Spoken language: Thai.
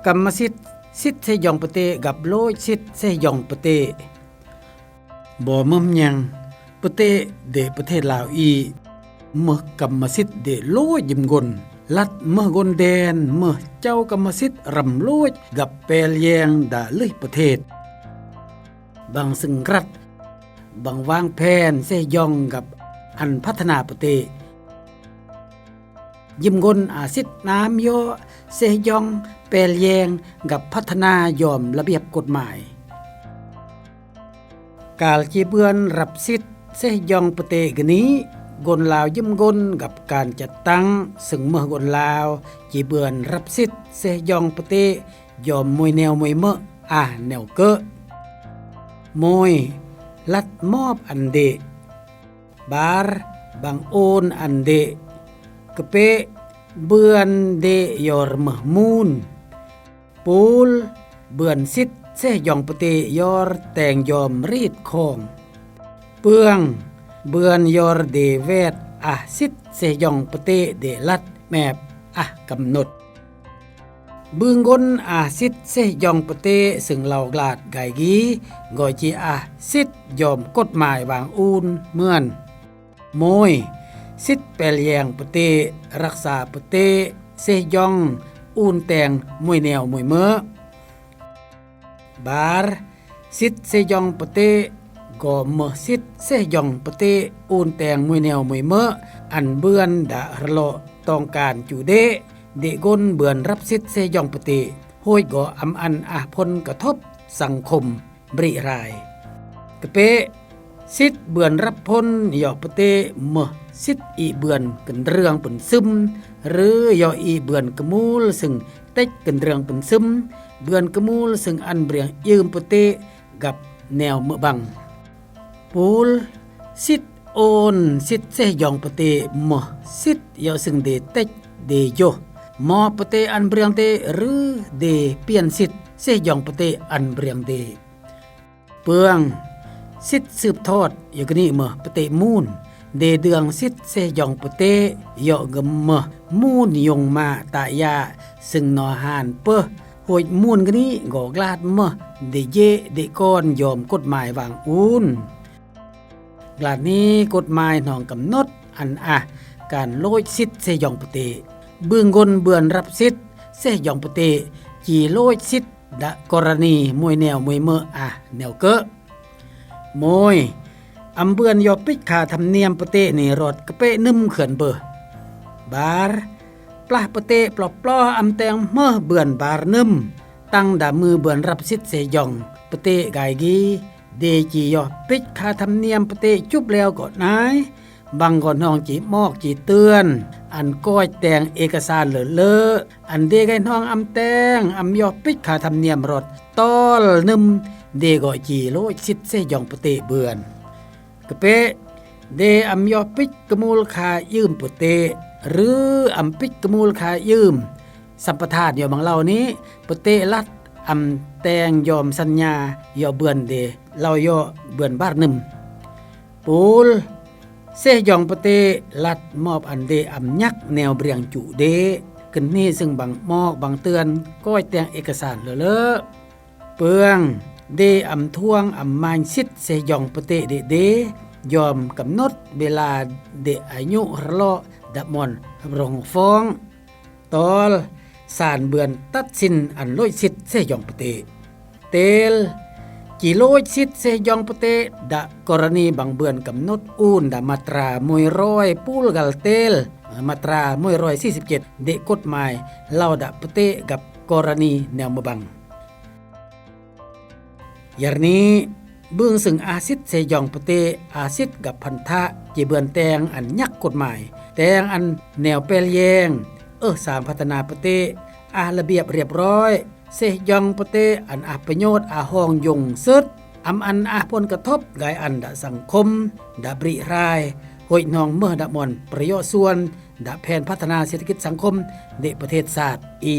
กรรมสิทธิ์สิทธิ์เสยองปะเตกับโลยสิทธิ์เสยองปะเตบ่มึมยังปะเตเดประเทศลาวอีเมื่อกรรมสิทธิ์เดโลยยิมกลลัดเมื่อกลแดนเมื่อเจ้ากรรมสิทธิ์รำโลยกับแปลแยงดาเลยประเทศบางสึงรัฐบางวางแผนเสยองกับอันพัฒนาประเทศยิมกลอาสิทธิ์น้ำโยเสยองแปลแยงกับพัฒนายอมระเบียบกฎหมายกาลจีเบือนรับสิทธิ์เสยองประเทศกนี้กนลาวยิ้มกนกับการจัดตั้งซึ่งเมื่อกนลาวจีเบือนรับสิทธิ์เสยองประเทศยอมมวยแนวมวยเมื่อแนวเกะมวยลัดมอบอันเดบาร์บางโอนอันเดกะเปเบือนเดยอร์มมูนปูลเบือนสิทธิ์เสยองประเทศยอร์แต่งยอมรีดคองเปืองเบือนยอร์เดเวดสิทธิ์เสยองประเทศเดลัดแมบกำหนดบึงกนสิทธิ์เสยองประเทศซึ่งเหล่ากลาดไกกีกอยจีสิทธิ์ยอมกฎหมายวางอูนเหมือนมวยสิทธิ์แปลแยงประเทศรักษาประเทศเสยองอูนแต่งมวยแนวมวยเมื่อบาร์สิทธิ์เสยองประเทศก็เมื่อสิทธิ์เสยองประเทศอูนแต่งมวยแนวมวยเมื่ออันเบือนดาระโลต้องการจูเดกนเบือนรับสิทธิ์เสยองประเทศห้วยก่ออำอันผลกระทบสังคมบริรายกะเปสิทธิ์เบือนรับพ้นยอประเทศเมื่อสิทธิ์อีเบือนกันเรื่องเป็นซึมหรือยออีเบือนกะมูลซึ่งเต็กกันเรื่องเป็นซึมเบือนกะมูลซึ่งอันเบรียงยืมประเทศกับแนวเมื่อบังปูลสิทธิ์โอนสิทธิ์เสยองประเทศเมื่อสิทธิ์ยอซึ่งเดเต็กเดโยมอประเทศอันเบรียงเตหรือเดเปลี่ยนสิทธิ์เสยองประเทศอันเบรียงเตเปืองสิทธิ์สืบทอดอย่างนี้เมื่อประเทศมูนเดเดืองสิทธิ์เสยองประเทศยอกมเมื่อมูนยงมาตายาซึ่งนอหานเปอหวยมูนกันนี้กอกลาดเมื่อเดเยเดก้อนยอมกฎหมายวางอูนกลาดนี้กฎหมายหนองกำหนดอันการโลยสิทธิ์เสยองประเทศเบื้องกนเบือนรับสิทธิ์เสยองประเทศจีโลยสิทธิ์ดะกรณีมวยแนวมวยเมื่อแนวเกะมวยอำเบือนยอปิกขาธรรมเนียมประเทศนี่รถกะเปนึ่มเขื่อนเบอบาร์ปลาประเทศปลอบปล้ออำแตงเมื่อเบือนบาร์นึ่มตั้งดามือเบือนรับสิทธิ์เสยองประเทศไกกีเดจียอปิกขาธรรมเนียมประเทศจุบแล้วก็นายบางก่อนน้องจีมอกจีเตือนอันก้อยแต่งเอกสารเลอะอันเดไกน้องอำแตงอำยอปิกขาธรรมเนียมรถตอลนึมเดก่อจีโลสิทธิ์เสยองประเทศเบือนกะเปเดอำยอปิกกมูลคายืมประเทศหรืออำปิกกมูลคายืมสัมปทานอยู่บางเหล่านี้ประเทศรัฐอำแตงยอมสัญญายอเบือนเดเรายอเบือนบ้านนึมปูลเสยองประเทศลัดมอบอันเดอำยักแนวเบรียงจุเดขึ้นนี่ซึ่งบางมอกบางเตือนก้อยแต่งเอกสารเลอะเปืองเดอำท่วงอำมานสิทธิ์เสยองประเทศเดยอมกำหนดเวลาเดอายุรลอดะมอนรองฟ้องตอลศาลเบือนตัดสินอันโลยสิทธิ์เสยองประเทศเตลจีโลยสิทธิ์เสยองประเทศดะกรณีบางเบือนกำหนดอูนดะมาตรามวยร้อยปูลกัลเตลมาตรามวยร้อย47เดกฎหมายเล่าดะประเทศกับกรณีแนวมบังยารนี้เบื้องซึ่งสิทธิ์เสยองประเทศสิทธิ์กับพันธะจีเบือนแตงอันยักกฎหมายแตงอันแนวเปลแยงสามพัฒนาประเทศระเบียบเรียบร้อยเสยองประเทศอันประโยชน์ห้องยงซึดอันผลกระทบกายอันดะสังคมดะบริรายห้วยนองเมื่อดะมอนประโยชน์ส่วนดะแผนพัฒนาเศรษฐกิจสังคมเดประเทศศาสตร์อี